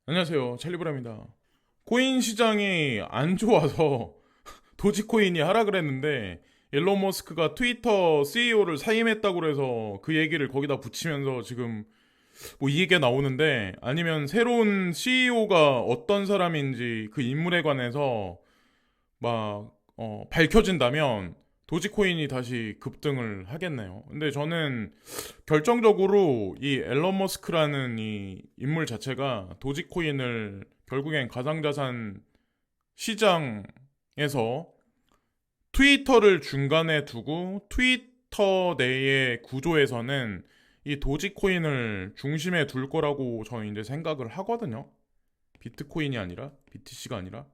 안녕하세요. 찰리브라입니다. 코인 시장이 안 좋아서 도지코인이 하락을 했는데 일론 머스크가 트위터 CEO를 사임했다고 그래서 그 얘기를 거기다 붙이면서 지금 뭐 이 얘기가 나오는데 아니면 새로운 CEO가 어떤 사람인지 그 인물에 관해서 막 밝혀진다면 도지코인이 다시 급등을 하겠네요. 근데 저는 결정적으로 이 앨런 머스크라는 이 인물 자체가 도지코인을 결국엔 가상자산 시장에서 트위터를 중간에 두고 트위터 내의 구조에서는 이 도지코인을 중심에 둘 거라고 저는 이제 생각을 하거든요. 비트코인이 아니라 BTC가 아니라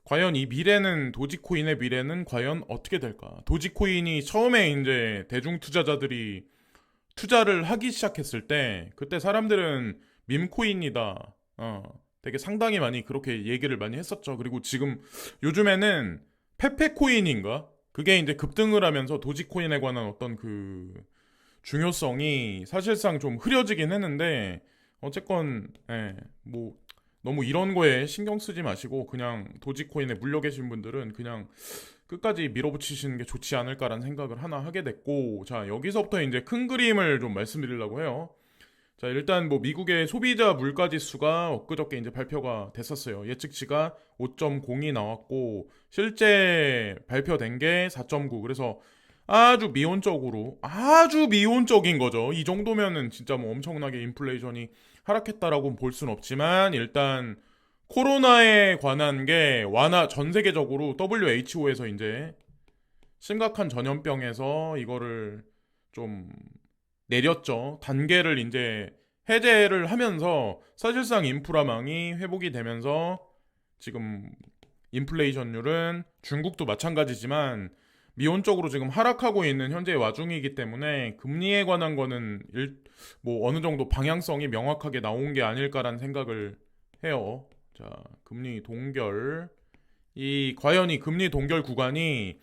과연 이 미래는 도지코인의 미래는 과연 어떻게 될까? 도지코인이 처음에 이제 대중 투자자들이 투자를 하기 시작했을 때 그때 사람들은 밈코인이다. 되게 상당히 많이 그렇게 얘기를 많이 했었죠. 그리고 지금 요즘에는 페페코인인가? 그게 이제 급등을 하면서 도지코인에 관한 어떤 그 중요성이 사실상 좀 흐려지긴 했는데 어쨌건 뭐 너무 이런 거에 신경 쓰지 마시고 그냥 도지코인에 물려 계신 분들은 그냥 끝까지 밀어붙이시는 게 좋지 않을까라는 생각을 하나 하게 됐고, 자 여기서부터 이제 큰 그림을 좀 말씀드리려고 해요. 자 일단 뭐 미국의 소비자 물가 지수가 엊그저께 이제 발표가 됐었어요. 예측치가 5.0이 나왔고 실제 발표된 게 4.9. 그래서 아주 미온적인 거죠. 이 정도면은 진짜 뭐 엄청나게 인플레이션이 하락했다라고 볼 순 없지만 일단 코로나에 관한 게 전 세계적으로 WHO에서 이제 심각한 전염병에서 이거를 좀 내렸죠. 단계를 이제 해제를 하면서 사실상 인프라망이 회복이 되면서 지금 인플레이션율은 중국도 마찬가지지만 미온적으로 지금 하락하고 있는 현재의 와중이기 때문에 금리에 관한 거는 뭐 어느 정도 방향성이 명확하게 나온 게 아닐까라는 생각을 해요. 자, 금리 동결. 과연 이 금리 동결 구간이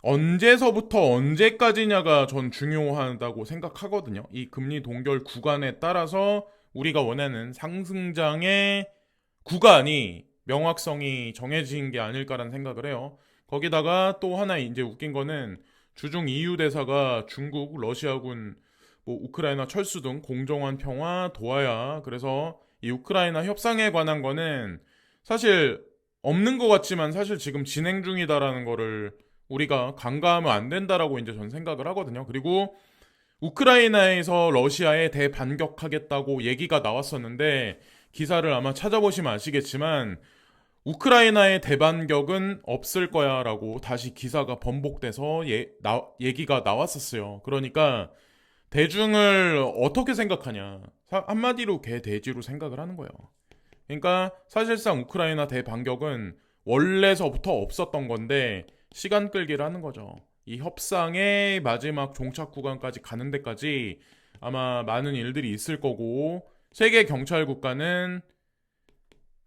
언제서부터 언제까지냐가 전 중요하다고 생각하거든요. 이 금리 동결 구간에 따라서 우리가 원하는 상승장의 구간이 명확성이 정해진 게 아닐까라는 생각을 해요. 거기다가 또 하나 이제 웃긴 거는 주중 EU 대사가 중국, 러시아군, 뭐 우크라이나 철수 등 공정한 평화 도와야. 그래서 이 우크라이나 협상에 관한 거는 사실 없는 것 같지만 사실 지금 진행 중이다라는 거를 우리가 간과하면 안 된다라고 이제 전 생각을 하거든요. 그리고 우크라이나에서 러시아에 대반격하겠다고 얘기가 나왔었는데 기사를 아마 찾아보시면 아시겠지만 우크라이나의 대반격은 없을 거야라고 다시 기사가 번복돼서 얘기가 나왔었어요. 그러니까 대중을 어떻게 생각하냐. 한마디로 개돼지로 생각을 하는 거예요. 그러니까 사실상 우크라이나 대반격은 원래서부터 없었던 건데 시간 끌기를 하는 거죠. 이 협상의 마지막 종착 구간까지 가는 데까지 아마 많은 일들이 있을 거고 세계 경찰 국가는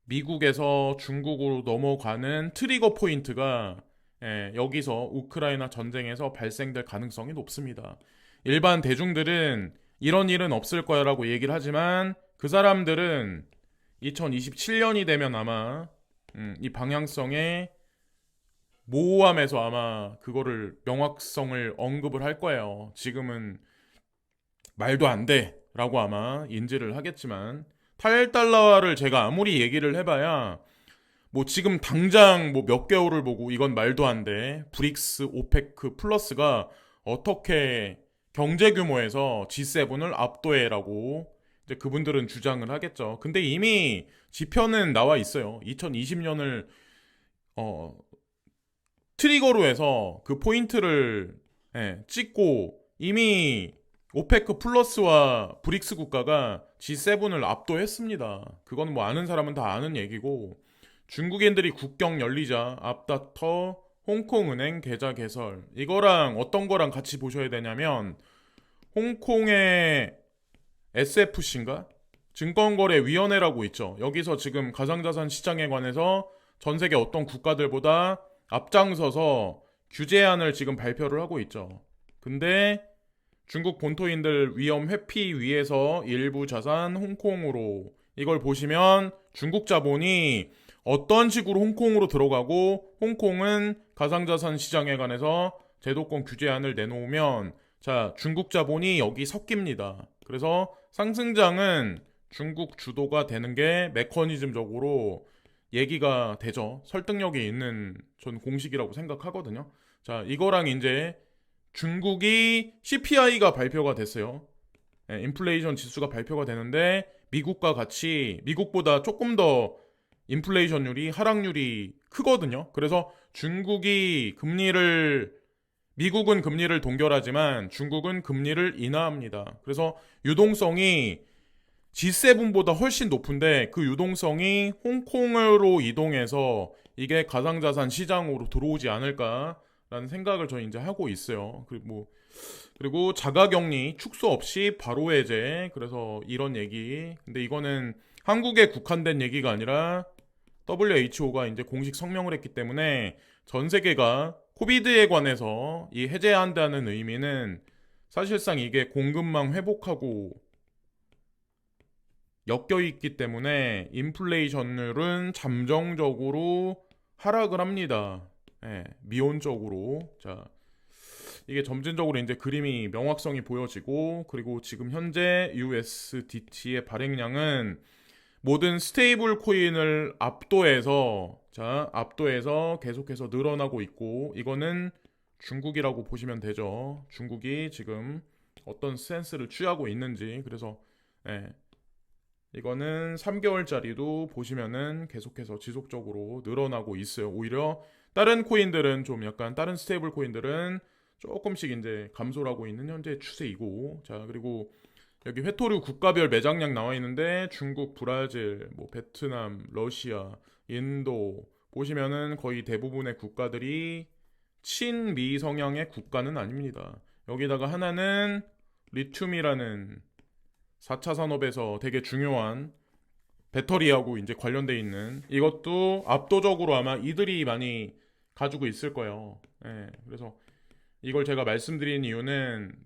미국에서 중국으로 넘어가는 트리거 포인트가 여기서 우크라이나 전쟁에서 발생될 가능성이 높습니다. 일반 대중들은 이런 일은 없을 거야라고 얘기를 하지만 그 사람들은 2027년이 되면 아마 이 방향성에 모호함에서 아마 그거를 명확성을 언급을 할 거예요. 지금은 말도 안 돼. 라고 아마 인지를 하겠지만 8달러를 제가 아무리 얘기를 해봐야 뭐 지금 당장 뭐 몇 개월을 보고 이건 말도 안 돼. 브릭스, 오페크 플러스가 어떻게 경제 규모에서 G7을 압도해라고 이제 그분들은 주장을 하겠죠. 근데 이미 지표는 나와 있어요. 2020년을 어, 트리거로 해서 그 포인트를 찍고 이미 오페크 플러스와 브릭스 국가가 G7을 압도했습니다. 그건 뭐 아는 사람은 다 아는 얘기고 중국인들이 국경 열리자 앞다퉈 홍콩은행 계좌 개설 이거랑 어떤 거랑 같이 보셔야 되냐면 홍콩의 SFC인가? 증권거래위원회라고 있죠. 여기서 지금 가상자산 시장에 관해서 전 세계 어떤 국가들보다 앞장서서 규제안을 지금 발표를 하고 있죠. 근데 중국 본토인들 위험 회피 위해서 일부 자산 홍콩으로 이걸 보시면 중국 자본이 어떤 식으로 홍콩으로 들어가고 홍콩은 가상자산 시장에 관해서 제도권 규제안을 내놓으면 자, 중국 자본이 여기 섞입니다. 그래서 상승장은 중국 주도가 되는 게 메커니즘적으로 얘기가 되죠. 설득력이 있는 전 공식이라고 생각하거든요. 자, 이거랑 이제 중국이 CPI가 발표가 됐어요. 인플레이션 지수가 발표가 되는데 미국과 같이 미국보다 조금 더 인플레이션율이 하락률이 크거든요. 그래서 미국은 금리를 동결하지만 중국은 금리를 인하합니다. 그래서 유동성이 G7보다 훨씬 높은데 그 유동성이 홍콩으로 이동해서 이게 가상자산 시장으로 들어오지 않을까라는 생각을 저는 이제 하고 있어요. 그리고 자가격리 축소 없이 바로 해제. 그래서 이런 얘기. 근데 이거는 한국에 국한된 얘기가 아니라 WHO가 이제 공식 성명을 했기 때문에 전 세계가 코비드에 관해서 이 해제한다는 의미는 사실상 이게 공급망 회복하고 엮여 있기 때문에 인플레이션율은 잠정적으로 하락을 합니다. 미온적으로. 자, 이게 점진적으로 이제 그림이 명확성이 보여지고 그리고 지금 현재 USDT의 발행량은 모든 스테이블 코인을 압도해서 계속해서 늘어나고 있고 이거는 중국이라고 보시면 되죠. 중국이 지금 어떤 스탠스를 취하고 있는지. 그래서 이거는 3개월짜리도 보시면은 계속해서 지속적으로 늘어나고 있어요. 오히려 다른 코인들은 좀 약간 다른 스테이블 코인들은 조금씩 이제 감소를 하고 있는 현재 추세이고. 자, 그리고 여기 회토류 국가별 매장량 나와 있는데 중국, 브라질, 베트남, 러시아, 인도 보시면은 거의 대부분의 국가들이 친미 성향의 국가는 아닙니다. 여기다가 하나는 리튬이라는 4차 산업에서 되게 중요한 배터리하고 이제 관련돼 있는 이것도 압도적으로 아마 이들이 많이 가지고 있을 거예요. 그래서 이걸 제가 말씀드린 이유는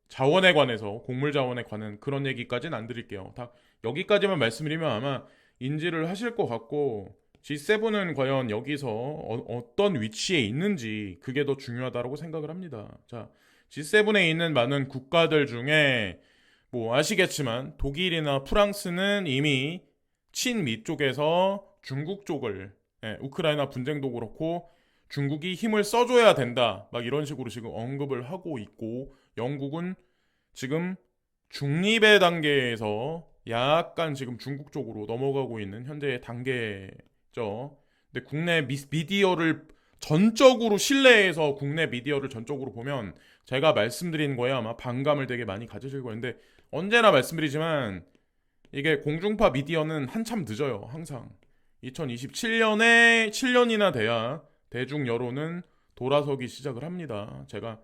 자원에 관해서 곡물 자원에 관한 그런 얘기까지는 안 드릴게요. 다 여기까지만 말씀드리면 아마 인지를 하실 것 같고 G7은 과연 여기서 어떤 위치에 있는지 그게 더 중요하다고 생각을 합니다. 자, G7에 있는 많은 국가들 중에 아시겠지만 독일이나 프랑스는 이미 친미 쪽에서 중국 쪽을 우크라이나 분쟁도 그렇고 중국이 힘을 써줘야 된다 막 이런 식으로 지금 언급을 하고 있고 영국은 지금 중립의 단계에서 약간 지금 중국 쪽으로 넘어가고 있는 현재의 단계죠. 근데 국내 미디어를 전적으로 신뢰해서 국내 미디어를 전적으로 보면 제가 말씀드린 거에 아마 반감을 되게 많이 가지실 거예요. 근데 언제나 말씀드리지만 이게 공중파 미디어는 한참 늦어요. 항상 2027년에 7년이나 돼야 대중 여론은 돌아서기 시작을 합니다. 제가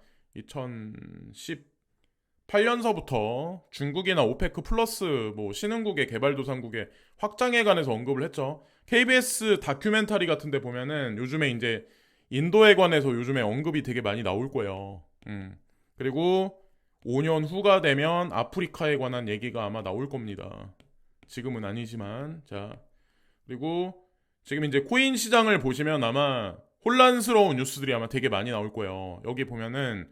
2018년서부터 중국이나 오페크 플러스 신흥국의 개발도상국의 확장에 관해서 언급을 했죠. KBS 다큐멘터리 같은 데 보면은 요즘에 이제 인도에 관해서 요즘에 언급이 되게 많이 나올 거예요. 그리고 5년 후가 되면 아프리카에 관한 얘기가 아마 나올 겁니다. 지금은 아니지만. 자, 그리고 지금 이제 코인 시장을 보시면 아마 혼란스러운 뉴스들이 아마 되게 많이 나올 거예요. 여기 보면은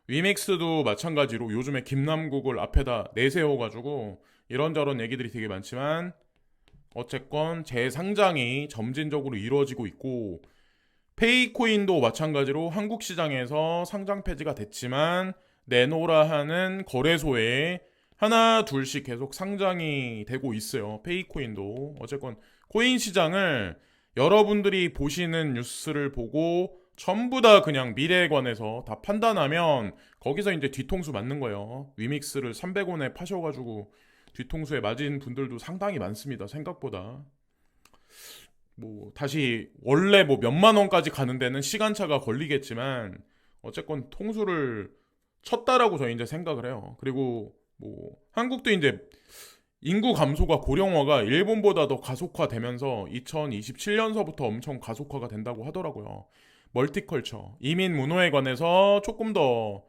위믹스도 마찬가지로 요즘에 김남국을 앞에다 내세워가지고 이런저런 얘기들이 되게 많지만 어쨌건 재상장이 점진적으로 이루어지고 있고 페이코인도 마찬가지로 한국 시장에서 상장 폐지가 됐지만 내노라 하는 거래소에 하나 둘씩 계속 상장이 되고 있어요. 페이코인도. 어쨌건 코인 시장을 여러분들이 보시는 뉴스를 보고 전부 다 그냥 미래에 관해서 다 판단하면 거기서 이제 뒤통수 맞는 거예요. 위믹스를 300원에 파셔가지고 뒤통수에 맞은 분들도 상당히 많습니다. 생각보다. 다시 원래 몇만 원까지 가는 데는 시간차가 걸리겠지만 어쨌건 통수를 쳤다라고 저희 이제 생각을 해요. 그리고 한국도 이제 인구 감소가 고령화가 일본보다 더 가속화되면서 2027년서부터 엄청 가속화가 된다고 하더라고요. 멀티컬처, 이민 문화에 관해서 조금 더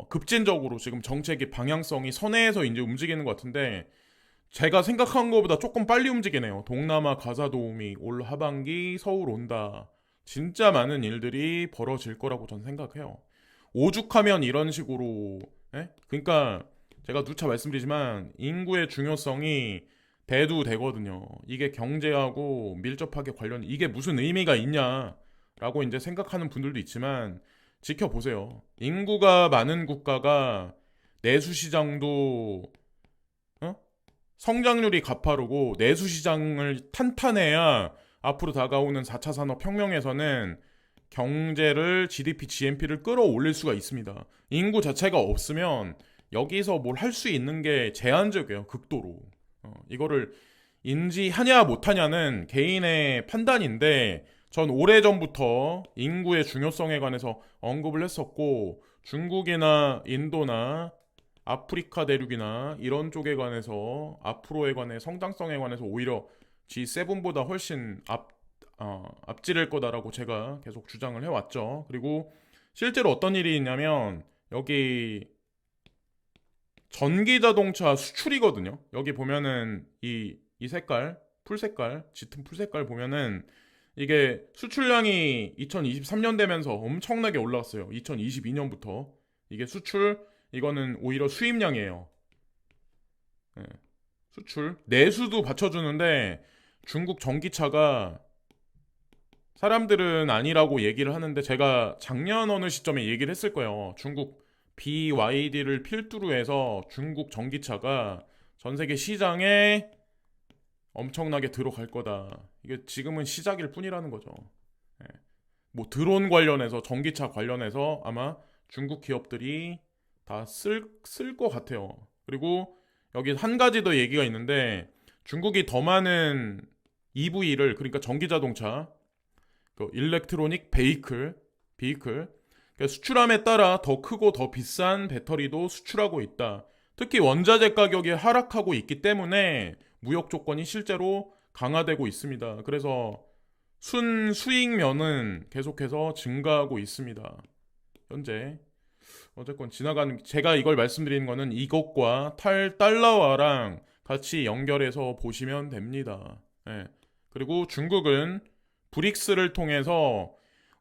급진적으로 지금 정책의 방향성이 선회해서 이제 움직이는 것 같은데 제가 생각한 것보다 조금 빨리 움직이네요. 동남아 가사 도우미 올 하반기 서울 온다. 진짜 많은 일들이 벌어질 거라고 전 생각해요. 오죽하면 이런 식으로, 예? 그러니까 제가 누차 말씀드리지만 인구의 중요성이 대두되거든요. 이게 경제하고 밀접하게 이게 무슨 의미가 있냐라고 이제 생각하는 분들도 있지만 지켜보세요. 인구가 많은 국가가 내수 시장도 어? 성장률이 가파르고 내수 시장을 탄탄해야 앞으로 다가오는 4차 산업혁명에서는 경제를 GDP, GNP를 끌어올릴 수가 있습니다. 인구 자체가 없으면 여기서 뭘 할 수 있는 게 제한적이에요. 극도로. 이거를 인지하냐 못하냐는 개인의 판단인데 전 오래전부터 인구의 중요성에 관해서 언급을 했었고 중국이나 인도나 아프리카 대륙이나 이런 쪽에 관해서 앞으로에 관해 성장성에 관해서 오히려 G7보다 훨씬 앞지를 거다라고 제가 계속 주장을 해왔죠. 그리고 실제로 어떤 일이 있냐면 여기 전기 자동차 수출이거든요. 여기 보면은 이 색깔, 풀 색깔, 짙은 풀 색깔 보면은 이게 수출량이 2023년 되면서 엄청나게 올라왔어요. 2022년부터. 이게 이거는 오히려 수입량이에요. 네, 수출. 내수도 받쳐주는데 중국 전기차가 사람들은 아니라고 얘기를 하는데 제가 작년 어느 시점에 얘기를 했을 거예요. 중국 BYD를 필두로 해서 중국 전기차가 전 세계 시장에 엄청나게 들어갈 거다. 이게 지금은 시작일 뿐이라는 거죠. 예. 뭐 드론 관련해서 전기차 관련해서 아마 중국 기업들이 다 쓸 것 같아요. 그리고 여기 한 가지 더 얘기가 있는데 중국이 더 많은 EV를 그러니까 전기 자동차, 그 일렉트로닉 비이클 그러니까 수출함에 따라 더 크고 더 비싼 배터리도 수출하고 있다. 특히 원자재 가격이 하락하고 있기 때문에 무역 조건이 실제로 강화되고 있습니다. 그래서 순수익면은 계속해서 증가하고 있습니다. 현재 어쨌건 제가 이걸 말씀드리는 거는 이것과 달러화랑 같이 연결해서 보시면 됩니다. 예. 그리고 중국은 브릭스를 통해서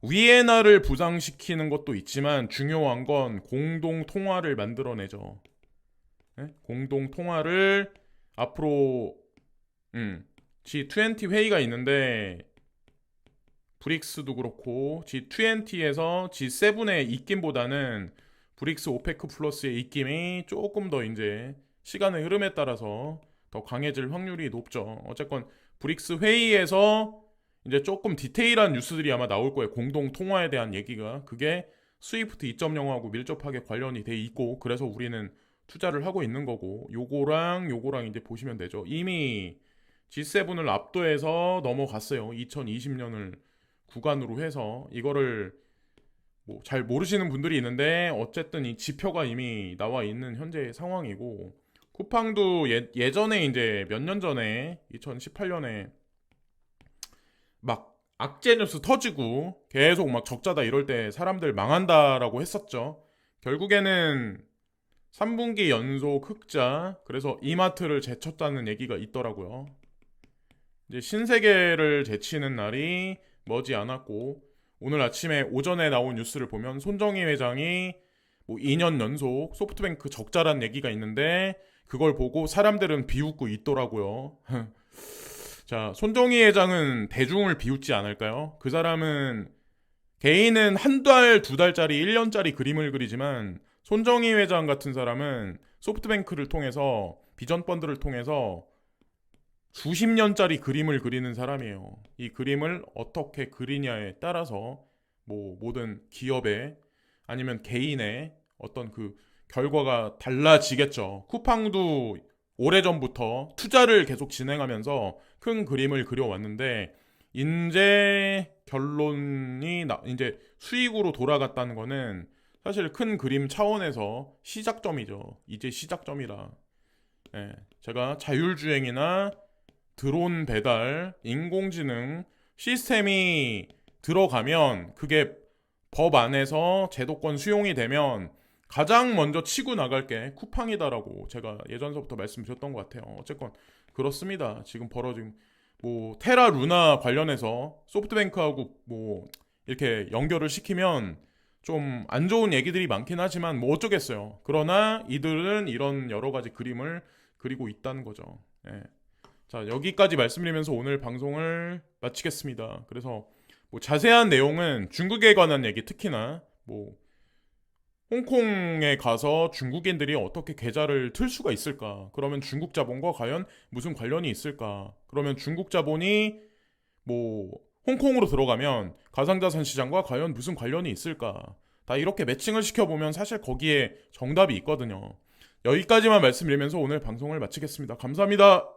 위엔화를 부상시키는 것도 있지만 중요한 건 공동 통화를 만들어내죠. 예? 공동 통화를 앞으로 G20 회의가 있는데 브릭스도 그렇고 G20에서 G7의 입김보다는 브릭스 오페크 플러스의 입김이 조금 더 이제 시간의 흐름에 따라서 더 강해질 확률이 높죠. 어쨌건 브릭스 회의에서 이제 조금 디테일한 뉴스들이 아마 나올 거예요. 공동 통화에 대한 얘기가. 그게 스위프트 2.0하고 밀접하게 관련이 돼 있고 그래서 우리는 투자를 하고 있는 거고 요거랑 이제 보시면 되죠. 이미 G7을 압도해서 넘어갔어요. 2020년을 구간으로 해서 이거를 뭐 잘 모르시는 분들이 있는데 어쨌든 이 지표가 이미 나와 있는 현재 상황이고 쿠팡도 예전에 이제 몇 년 전에 2018년에 막 악재 뉴스 터지고 계속 막 적자다 이럴 때 사람들 망한다라고 했었죠. 결국에는 3분기 연속 흑자 그래서 이마트를 제쳤다는 얘기가 있더라고요. 이제 신세계를 제치는 날이 머지 않았고 오늘 아침에 오전에 나온 뉴스를 보면 손정희 회장이 뭐 2년 연속 소프트뱅크 적자란 얘기가 있는데 그걸 보고 사람들은 비웃고 있더라고요. 자, 손정희 회장은 대중을 비웃지 않을까요? 그 사람은 개인은 한 달, 두 달짜리, 1년짜리 그림을 그리지만 손정희 회장 같은 사람은 소프트뱅크를 통해서 비전 펀드를 통해서 수십 년짜리 그림을 그리는 사람이에요. 이 그림을 어떻게 그리냐에 따라서 뭐 모든 기업의 아니면 개인의 어떤 그 결과가 달라지겠죠. 쿠팡도 오래전부터 투자를 계속 진행하면서 큰 그림을 그려왔는데 이제 이제 수익으로 돌아갔다는 거는 사실 큰 그림 차원에서 시작점이죠. 이제 시작점이라. 예, 제가 자율주행이나 드론 배달, 인공지능 시스템이 들어가면 그게 법 안에서 제도권 수용이 되면 가장 먼저 치고 나갈 게 쿠팡이다라고 제가 예전서부터 말씀드렸던 것 같아요. 어쨌건 그렇습니다. 지금 벌어진 뭐 테라 루나 관련해서 소프트뱅크하고 뭐 이렇게 연결을 시키면 좀 안 좋은 얘기들이 많긴 하지만 뭐 어쩌겠어요. 그러나 이들은 이런 여러 가지 그림을 그리고 있다는 거죠. 예. 자, 여기까지 말씀드리면서 오늘 방송을 마치겠습니다. 그래서 뭐 자세한 내용은 중국에 관한 얘기, 특히나 뭐 홍콩에 가서 중국인들이 어떻게 계좌를 틀 수가 있을까? 그러면 중국 자본과 과연 무슨 관련이 있을까? 그러면 중국 자본이 뭐 홍콩으로 들어가면 가상자산 시장과 과연 무슨 관련이 있을까? 다 이렇게 매칭을 시켜보면 사실 거기에 정답이 있거든요. 여기까지만 말씀드리면서 오늘 방송을 마치겠습니다. 감사합니다.